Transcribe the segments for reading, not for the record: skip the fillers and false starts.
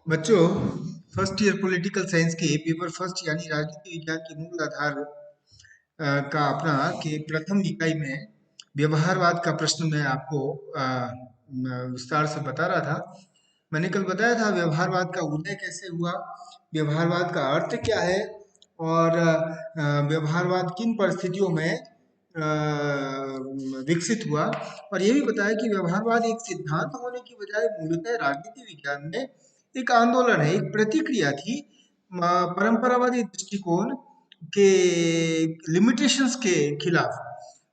बच्चों, first year political science के paper first यानी राजनीति विज्ञान के मूल आधार का अपना कि प्रथम इकाई में व्यवहारवाद का प्रश्न मैं आपको विस्तार से बता रहा था। मैंने कल बताया था व्यवहारवाद का उदय कैसे हुआ, व्यवहारवाद का अर्थ क्या है और व्यवहारवाद किन परिस्थितियों में विकसित हुआ। और ये भी बताया कि व्यवहारवाद एक सिद्धांत होने की बजाय मूलतः राजनीति विज्ञान में एक आंदोलन है, एक प्रतिक्रिया थी परंपरावादी दृष्टिकोण के लिमिटेशंस के खिलाफ।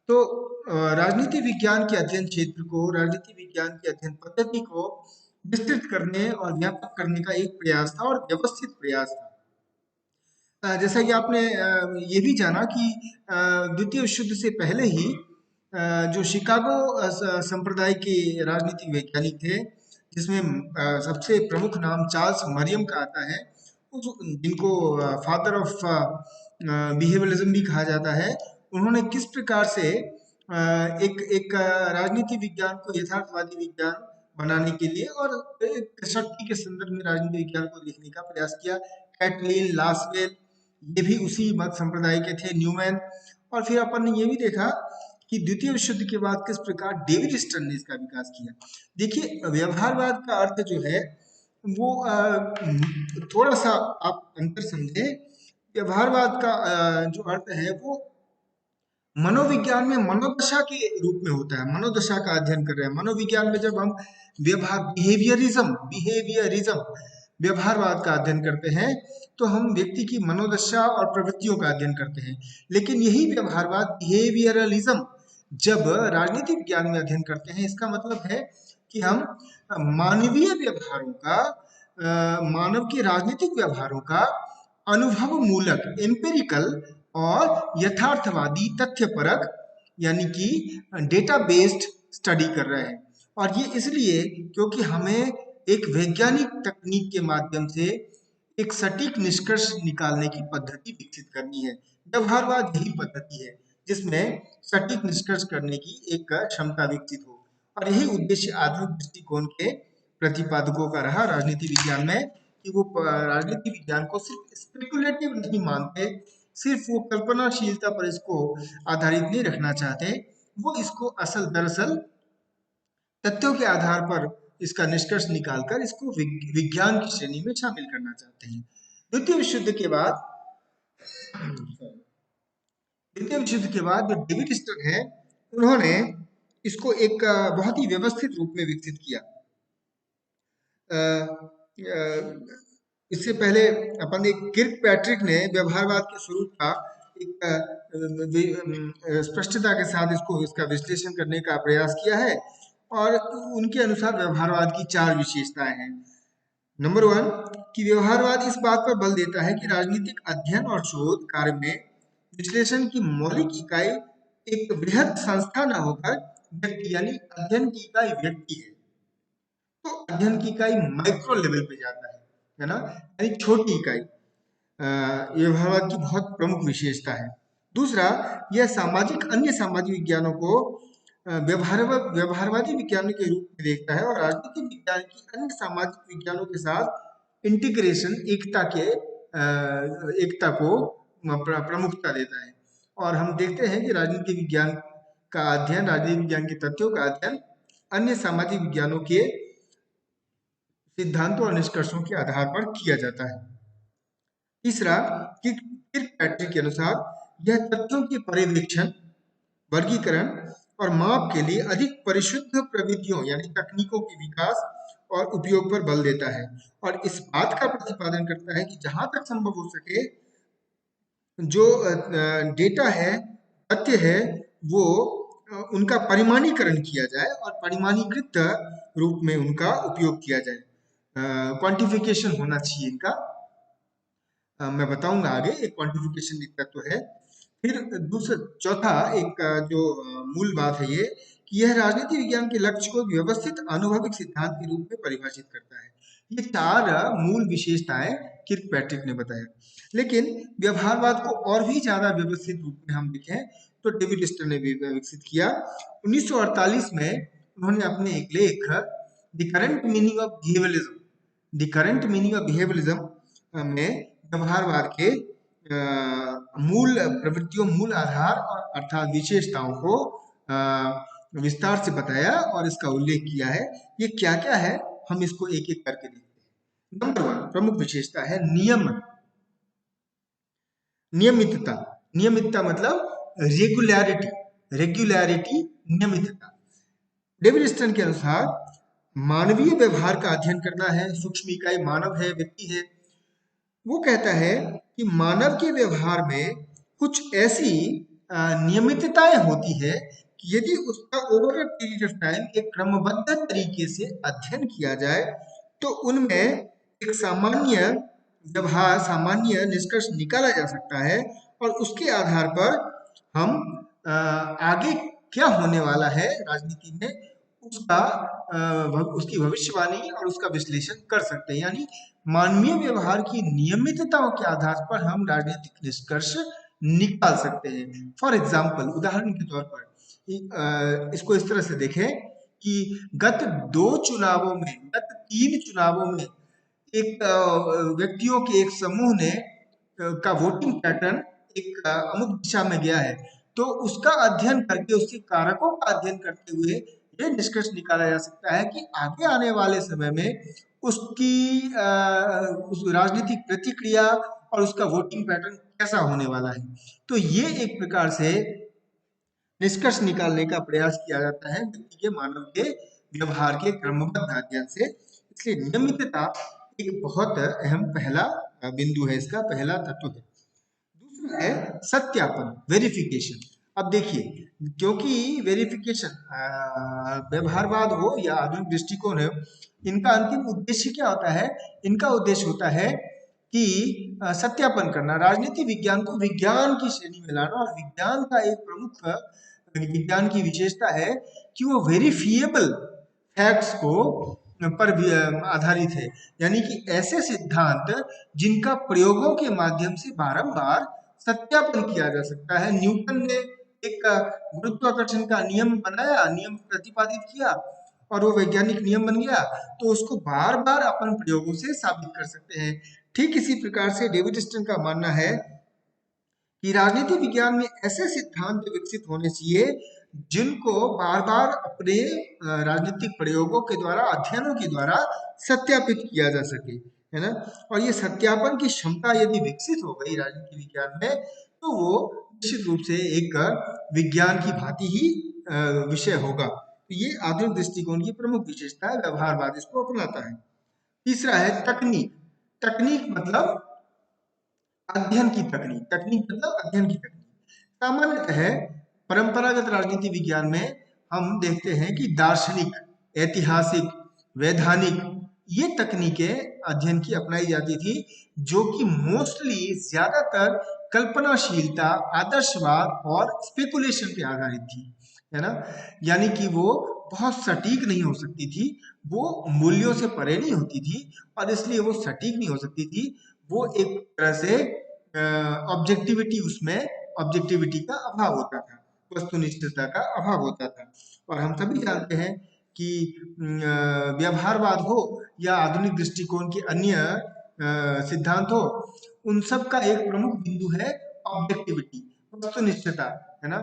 तो राजनीति विज्ञान के अध्ययन क्षेत्र को, राजनीति विज्ञान की अध्ययन पद्धति को विस्तृत करने और व्यापक करने का एक प्रयास था और व्यवस्थित प्रयास था। जैसा कि आपने ये भी जाना कि द्वितीय विश्व युद्ध से पहले ही जो शिकागो संप्रदाय के राजनीतिक वैज्ञानिक थे, जिसमें सबसे प्रमुख नाम चार्ल्स मरियम का आता है, जिनको फादर ऑफ बिहेवियरिज्म भी कहा जाता है। उन्होंने किस प्रकार से एक एक राजनीति विज्ञान को यथार्थवादी विज्ञान बनाने के लिए और एक शक्ति के संदर्भ में राजनीति विज्ञान को देखने का प्रयास किया। कैटलीन, लासवेल, ये भी उसी मत संप्रदाय के थे, न्यूमैन। और फिर अपन ने ये भी देखा कि द्वितीय विश्व युद्ध के बाद किस प्रकार डेविड स्टर्न ने इसका विकास किया। देखिए, व्यवहारवाद का अर्थ जो है वो थोड़ा सा आप अंतर समझे। व्यवहारवाद का जो अर्थ है वो मनोविज्ञान में मनोदशा के रूप में होता है, मनोदशा का अध्ययन कर रहे हैं। मनोविज्ञान में जब हम बिहेवियरिज्म व्यवहारवाद का अध्ययन करते हैं, तो हम व्यक्ति की मनोदशा और प्रवृत्तियों का अध्ययन करते हैं। लेकिन यही व्यवहारवाद बिहेवियरलिज्म जब राजनीतिक विज्ञान में अध्ययन करते हैं, इसका मतलब है कि हम मानवीय व्यवहारों का, मानव के राजनीतिक व्यवहारों का अनुभव मूलक, एम्पिरिकल और यथार्थवादी, तथ्यपरक यानी कि डेटा बेस्ड स्टडी कर रहे हैं। और ये इसलिए क्योंकि हमें एक वैज्ञानिक तकनीक के माध्यम से एक सटीक निष्कर्ष निकालने की पद्धति विकसित करनी है। व्यवहारवाद यही पद्धति है जिसमें सटीक निष्कर्ष करने की एक क्षमता विकसित हो। और यही उद्देश्य आधुनिक दृष्टिकोण के प्रतिपादकों का रहा राजनीति विज्ञान में, कि वो राजनीति विज्ञान को सिर्फ स्पेकुलेटिव नहीं मानते, सिर्फ वो कल्पनाशीलता पर इसको आधारित नहीं रखना चाहते, वो इसको दरअसल तथ्यों के आधार पर इसका निष्कर्ष निकालकर इसको विज्ञान की श्रेणी में शामिल करना चाहते हैं। द्वितीय विश्व युद्ध के बाद द्वितीय विश्व युद्ध के बाद जो डेविड स्टर्न है, उन्होंने इसको एक बहुत ही व्यवस्थित रूप में विकसित किया। इससे पहले अपन एक किर्क पैट्रिक ने व्यवहारवाद के स्वरूप का एक स्पष्टता के साथ इसको, इसका विश्लेषण करने का प्रयास किया है। और उनके अनुसार व्यवहारवाद की 4 विशेषताएं हैं। नंबर 1 कि व्यवहारवाद इस बात पर बल देता है कि राजनीतिक अध्ययन और शोध कार्य में विश्लेषण की मौलिक इकाई एक बृहद संस्था न होकर व्यक्ति, यानी अध्ययन की इकाई व्यक्ति है। तो अध्ययन की इकाई माइक्रो लेवल पे जाता है ना, यानी छोटी इकाई। व्यवहारवाद की बहुत प्रमुख विशेषता है। दूसरा, यह अन्य सामाजिक विज्ञानों को व्यवहारवादी विज्ञानों के रूप में देखता है और राजनीतिक विज्ञान की अन्य सामाजिक विज्ञानों के साथ इंटीग्रेशन, एकता को प्रमुखता देता है। और हम देखते हैं कि राजनीति विज्ञान का अध्ययन, राजनीति विज्ञान के तथ्यों का अध्ययन अन्य सामाजिक विज्ञानों के सिद्धांतों और निष्कर्षों के आधार पर किया जाता है। तीसरा, कि किर्कपैट्रिक के अनुसार यह तथ्यों के पर्यवेक्षण, वर्गीकरण और माप के लिए अधिक परिशुद्ध प्रविधियों यानी तकनीकों के विकास और उपयोग पर बल देता है। और इस बात का प्रतिपादन करता है कि जहां तक संभव हो सके जो डेटा है, तथ्य है, वो उनका परिमाणीकरण किया जाए और परिमाणीकृत रूप में उनका उपयोग किया जाए। क्वांटिफिकेशन होना चाहिए इनका। मैं बताऊंगा आगे, एक क्वांटिफिकेशन एक तत्व है। फिर चौथा एक जो मूल बात है ये, कि यह राजनीति विज्ञान के लक्ष्य को व्यवस्थित अनुभविक सिद्धांत के रूप में परिभाषित करता है। ये 4 मूल विशेषताएं किर्कपैट्रिक ने बताया। लेकिन व्यवहारवाद को और भी ज्यादा व्यवस्थित रूप में हम देखें तो डेविड स्टर्न ने भी विकसित किया। 1948 में उन्होंने अपने एक लेख the current meaning of behaviourism the current meaning of behaviourism में व्यवहारवाद के मूल प्रवृत्तियों, मूल आधार और अर्थात विशेषताओं को विस्तार से बताया और इसका उल्लेख किया है। ये क्या क्या है, हम इसको एक एक करके देखते हैं। नंबर 1 प्रमुख विशेषता है नियम, नियमितता। नियमितता मतलब रेगुलरिटी, रेगुलरिटी, नियमितता। डेविड स्टर्न के अनुसार मानवीय व्यवहार का अध्ययन करना है, सूक्ष्म इकाई मानव है, व्यक्ति है। वो कहता है कि मानव के व्यवहार में कुछ ऐसी नियमितताएं होती है कि यदि उसका over a period of time एक क्रमबद्ध तरीके से अध्ययन किया जाए तो उनमें एक सामान्य व्यवहार, सामान्य निष्कर्ष निकाला जा सकता है और उसके आधार पर हम आगे क्या होने वाला है राजनीति में उसका उसकी भविष्यवाणी और उसका विश्लेषण कर सकते हैं। यानी मानवीय व्यवहार की नियमितताओं के आधार पर हम राजनीतिक निष्कर्ष निकाल सकते हैं। फॉर एग्जाम्पल, उदाहरण के तौर पर इसको इस तरह से देखें कि गत 3 चुनावों में एक व्यक्तियों के एक समूह ने का वोटिंग पैटर्न एक अमुक दिशा में गया है, तो उसका अध्ययन करके, उसके कारकों का अध्ययन करते हुए ये निष्कर्ष निकाला जा सकता है कि आगे आने वाले समय में उसकी उस राजनीतिक प्रतिक्रिया और उसका वोटिंग पैटर्न कैसा होने वाला है। तो ये एक प्रकार से निष्कर्ष निकालने का प्रयास किया जाता है व्यक्ति के, मानव के व्यवहार के क्रमबद्ध अध्ययन से। इसलिए नियमितता एक बहुत अहम पहला बिंदु है, इसका पहला तत्व है। दूसरा है सत्यापन, वेरिफिकेशन। अब देखिए, क्योंकि वेरिफिकेशन व्यवहारवाद हो या आधुनिक दृष्टिकोण है, इनका अंतिम उद्देश्य क्या होता है? इनका उद्देश्य होता है कि सत्यापन करना, राजनीति विज्ञान को विज्ञान की श्रेणी में लाना। और विज्ञान का एक प्रमुख, विज्ञान की विशेषता है कि वो वेरिफिएबल फैक्ट्स को पर भी आधारित है। यानी कि ऐसे सिद्धांत जिनका प्रयोगों के माध्यम से बारंबार सत्यापन किया जा सकता है। न्यूटन ने एक गुरुत्वाकर्षण का नियम बनाया, नियम प्रतिपादित किया और वो वैज्ञानिक नियम बन गया, तो उसको बार बार अपन प्रयोगों से साबित कर सकते हैं। ठीक इसी प्रकार से डेविड स्टर्न का मानना है कि राजनीति विज्ञान में ऐसे सिद्धांत विकसित होने चाहिए जिनको बार बार अपने राजनीतिक प्रयोगों के द्वारा, अध्ययनों के द्वारा सत्यापित किया जा सके, है ना। और ये सत्यापन की क्षमता यदि विकसित हो गई राजनीति विज्ञान में, तो वो निश्चित रूप से एक विज्ञान की भांति ही विषय होगा। तो ये आधुनिक दृष्टिकोण की प्रमुख विशेषता है, व्यवहारवाद इसको अपनाता है। तीसरा है तकनीक। तकनीक मतलब अध्ययन की तकनीक, तकनीक मतलब अध्ययन की तकनीक। सामान्यतः परंपरागत राजनीति विज्ञान में हम देखते हैं कि दार्शनिक, ऐतिहासिक, वैधानिक ये तकनीकें अध्ययन की अपनाई जाती थी, जो कि मोस्टली ज्यादातर कल्पनाशीलता, आदर्शवाद और स्पेकुलेशन पे आधारित थी, है ना। यानी कि वो बहुत सटीक नहीं हो सकती थी, वो मूल्यों से परे नहीं होती थी और इसलिए वो सटीक नहीं हो सकती थी। वो एक तरह से ऑब्जेक्टिविटी, उसमें ऑब्जेक्टिविटी का अभाव होता था, वस्तुनिष्ठता का अभाव होता था। और हम सभी जानते हैं कि व्यवहारवाद हो या आधुनिक दृष्टिकोण के अन्य सिद्धांत हो, उन सब का एक प्रमुख बिंदु है ऑब्जेक्टिविटी, वस्तुनिष्ठता, है ना।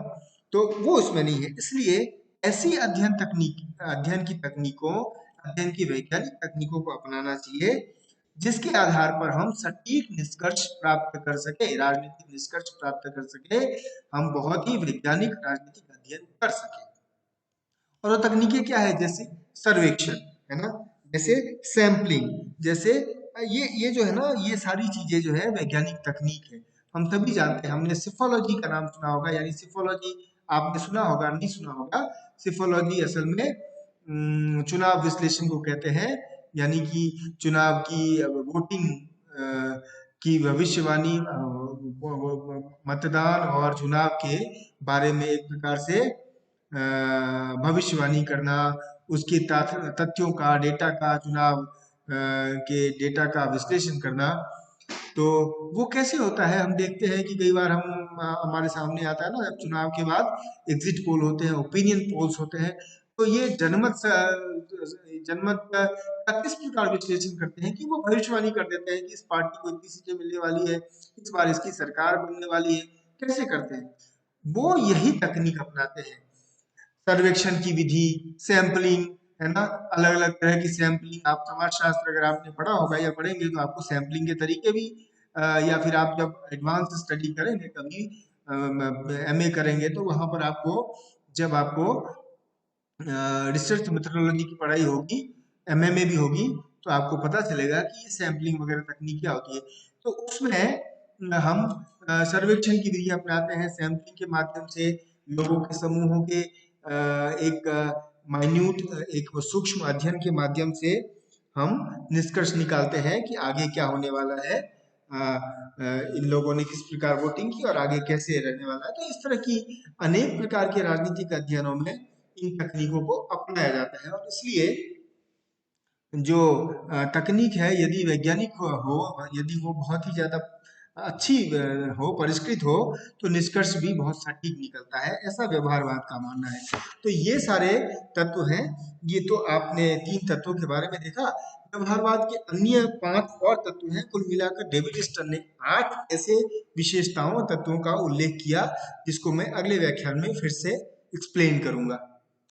तो वो उसमें नहीं है। इसलिए ऐसी अध्ययन की तकनीकों, अध्ययन की वैज्ञानिक तकनीकों को अपनाना चाहिए जिसके आधार पर हम सटीक निष्कर्ष प्राप्त कर सके, राजनीतिक निष्कर्ष प्राप्त कर सके, हम बहुत ही वैज्ञानिक राजनीतिक अध्ययन कर सके। और वो तकनीकें क्या है? जैसे सर्वेक्षण, है ना, जैसे सैम्पलिंग, जैसे ये जो है ना, ये सारी चीजें जो है वैज्ञानिक तकनीक है। हम सभी जानते हैं, हमने सिफोलॉजी का नाम सुना होगा, यानी सिफोलॉजी आपने सुना होगा, नहीं सुना होगा। सिफोलॉजी असल में चुनाव विश्लेषण को कहते हैं, यानी कि चुनाव की वोटिंग की भविष्यवाणी, मतदान और चुनाव के बारे में एक प्रकार से भविष्यवाणी करना, उसके तथ्यों का, डेटा का, चुनाव के डेटा का विश्लेषण करना। तो वो कैसे होता है? हम देखते हैं कि कई बार हमारे सामने आता है ना, जब चुनाव के बाद एग्जिट पोल होते हैं, ओपिनियन पोल्स होते हैं, तो ये जनमत का किस प्रकार विश्लेषण करते हैं कि वो भविष्यवाणी कर देते हैं कि इस पार्टी को इतनी सीटें मिलने वाली है, इस बार इसकी सरकार बनने वाली है। कैसे करते हैं? वो यही तकनीक अपनाते हैं। सर्वेक्षण की विधि, सैंपलिंग, है ना? अलग अलग तरह की सैंपलिंग, आप समाजशास्त्र अगर आपने पढ़ा होगा या पढ़ेंगे तो आपको सैंपलिंग के तरीके भी या फिर आप जब एडवांस स्टडी करेंगे कभी एमए करेंगे तो वहां पर आपको, जब आपको रिसर्च मेथोडोलॉजी की पढ़ाई होगी, एमए में भी होगी, तो आपको पता चलेगा कि ये सैंपलिंग वगैरह तकनीक क्या होती है। तो उसमें हम सर्वेक्षण की विधि अपनाते हैं। सैंपलिंग के माध्यम से लोगों के समूहों के एक माइन्यूट, एक सूक्ष्म अध्ययन के माध्यम से हम निष्कर्ष निकालते हैं कि आगे क्या होने वाला है, इन लोगों ने किस प्रकार वोटिंग की और आगे कैसे रहने वाला है। तो इस तरह की अनेक प्रकार के राजनीतिक अध्ययनों में इन तकनीकों को अपनाया जाता है और इसलिए जो तकनीक है, यदि वैज्ञानिक हो, यदि वो बहुत ही ज़्यादा अच्छी हो, परिष्कृत हो, तो निष्कर्ष भी बहुत सटीक निकलता है, ऐसा व्यवहारवाद का मानना है। तो ये सारे तत्व हैं। ये तो आपने 3 तत्वों के बारे में देखा। व्यवहारवाद के अन्य 5 और तत्व हैं। कुल मिलाकर डेविड स्टर्न ने 8 ऐसे विशेषताओं, तत्वों का उल्लेख किया, जिसको मैं अगले व्याख्यान में फिर से एक्सप्लेन करूंगा।